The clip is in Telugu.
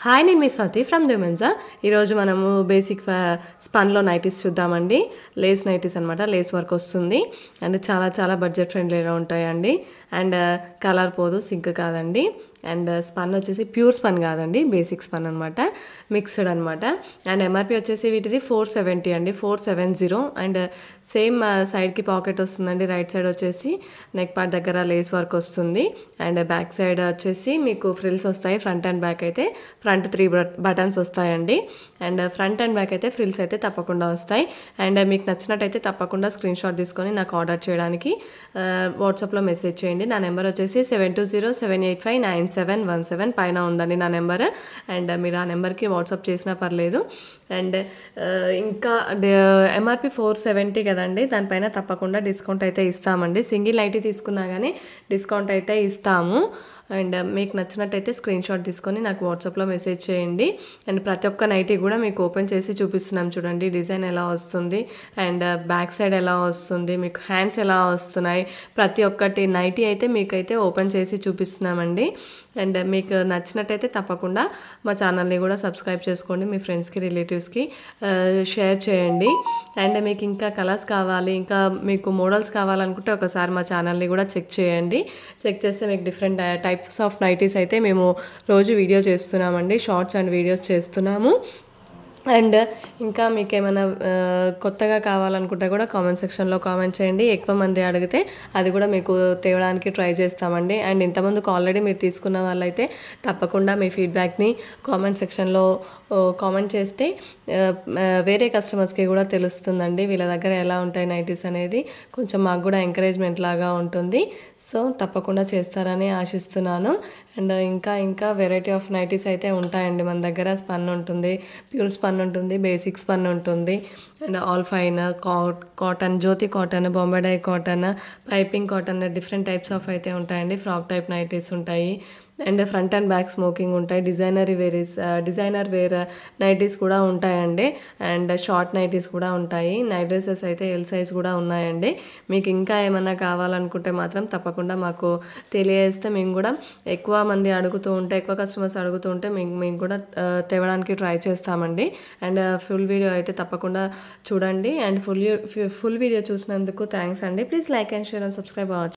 హాయ్, నేను మీ స్వాతి ఫ్రమ్ దిమెన్సా. ఈరోజు మనము బేసిక్ స్పన్లో నైటీస్ చూద్దామండి. లేస్ నైటీస్ అనమాట, లేస్ వర్క్ వస్తుంది అండ్ చాలా చాలా బడ్జెట్ ఫ్రెండ్లీగా ఉంటాయండి. అండ్ కలర్ పోదు, సింక్ కాదండి. అండ్ స్పన్ వచ్చేసి ప్యూర్ స్పన్ కాదండి, బేసిక్ స్పన్ అనమాట, మిక్స్డ్ అనమాట. అండ్ ఎంఆర్పి వచ్చేసి వీటిది 470 అండి, 470. అండ్ సేమ్ సైడ్కి పాకెట్ వస్తుందండి. రైట్ సైడ్ వచ్చేసి నెక్ పార్ట్ దగ్గర లేస్ వర్క్ వస్తుంది. అండ్ బ్యాక్ సైడ్ వచ్చేసి మీకు ఫ్రిల్స్ వస్తాయి. ఫ్రంట్ అండ్ బ్యాక్ అయితే ఫ్రంట్ 3 బటన్స్ వస్తాయండి. అండ్ ఫ్రంట్ అండ్ బ్యాక్ అయితే ఫ్రిల్స్ అయితే తప్పకుండా వస్తాయి. అండ్ మీకు నచ్చినట్టయితే తప్పకుండా స్క్రీన్ షాట్ తీసుకొని నాకు ఆర్డర్ చేయడానికి వాట్సాప్లో మెసేజ్ చేయండి. నా నెంబర్ వచ్చేసి 7207859717 పైన ఉందండి నా నెంబర్. అండ్ మీరు ఆ నెంబర్కి వాట్సాప్ చేసినా పర్లేదు. అండ్ ఇంకా ఎంఆర్పి 470 కదండి, దానిపైన తప్పకుండా డిస్కౌంట్ అయితే ఇస్తామండి. సింగిల్ నైటీ తీసుకున్నా కానీ డిస్కౌంట్ అయితే ఇస్తాము. అండ్ మీకు నచ్చినట్టయితే స్క్రీన్ షాట్ తీసుకొని నాకు వాట్సాప్లో మెసేజ్ చేయండి. అండ్ ప్రతి ఒక్క నైటీ కూడా మీకు ఓపెన్ చేసి చూపిస్తున్నాం చూడండి, డిజైన్ ఎలా వస్తుంది అండ్ బ్యాక్ సైడ్ ఎలా వస్తుంది, మీకు హ్యాండ్స్ ఎలా వస్తున్నాయి, ప్రతి ఒక్కటి నైటీ అయితే మీకైతే ఓపెన్ చేసి చూపిస్తున్నామండి. అండ్ మీకు నచ్చినట్టయితే తప్పకుండా మా ఛానల్ని కూడా సబ్స్క్రైబ్ చేసుకోండి, మీ ఫ్రెండ్స్కి రిలేటివ్స్కి షేర్ చేయండి. అండ్ మీకు ఇంకా కలర్స్ కావాలి, ఇంకా మీకు మోడల్స్ కావాలనుకుంటే ఒకసారి మా ఛానల్ని కూడా చెక్ చేయండి. చెక్ చేస్తే మీకు డిఫరెంట్ టైప్స్ ఆఫ్ నైటీస్ అయితే మేము రోజు వీడియో చేస్తున్నామండి, షార్ట్స్ అండ్ వీడియోస్ చేస్తున్నాము. అండ్ ఇంకా మీకు ఏమైనా కొత్తగా కావాలనుకుంటే కూడా కామెంట్ సెక్షన్లో కామెంట్ చేయండి. ఎక్కువ మంది అడిగితే అది కూడా మీకు తేవడానికి ట్రై చేస్తామండి. అండ్ ఇంతకుముందుకు ఆల్రెడీ మీరు తీసుకున్న వాళ్ళైతే తప్పకుండా మీ ఫీడ్బ్యాక్ని కామెంట్ సెక్షన్లో కామెంట్ చేస్తే వేరే కస్టమర్స్కి కూడా తెలుస్తుందండి వీళ్ళ దగ్గర ఎలా ఉంటాయి నైటీస్ అనేది. కొంచెం మాకు కూడా ఎంకరేజ్మెంట్ లాగా ఉంటుంది. సో తప్పకుండా చేస్తారని ఆశిస్తున్నాను. అండ్ ఇంకా వెరైటీ ఆఫ్ నైటీస్ అయితే ఉంటాయండి మన దగ్గర. స్పన్ ఉంటుంది, ప్యూర్ స్పన్ ఉంటుంది, బేసిక్ స్పన్ ఉంటుంది, and all fine, cotton, Jyoti cotton, Bombay dye cotton, piping cotton, different types of అయితే ఉంటాయండి. ఫ్రాక్ టైప్ నైటీస్ ఉంటాయి. And front and back smocking ఉంటాయి. డిజైనర్ వేర్ నైటీస్ కూడా ఉంటాయండి. అండ్ షార్ట్ నైటీస్ కూడా ఉంటాయి. నైట్ డ్రెస్సెస్ అయితే ఎల్ సైజ్ కూడా ఉన్నాయండి. మీకు ఇంకా ఏమన్నా కావాలనుకుంటే మాత్రం తప్పకుండా మాకు తెలియజేస్తే మేము కూడా ఎక్కువ మంది అడుగుతూ ఉంటే, ఎక్కువ కస్టమర్స్ అడుగుతూ ఉంటే మేము కూడా తేవడానికి ట్రై చేస్తామండి. అండ్ ఫుల్ వీడియో అయితే తప్పకుండా చూడండి. అండ్ ఫుల్ వీడియో చూసినందుకు థ్యాంక్స్ అండి. Please like and share and subscribe అవ్వచ్చు.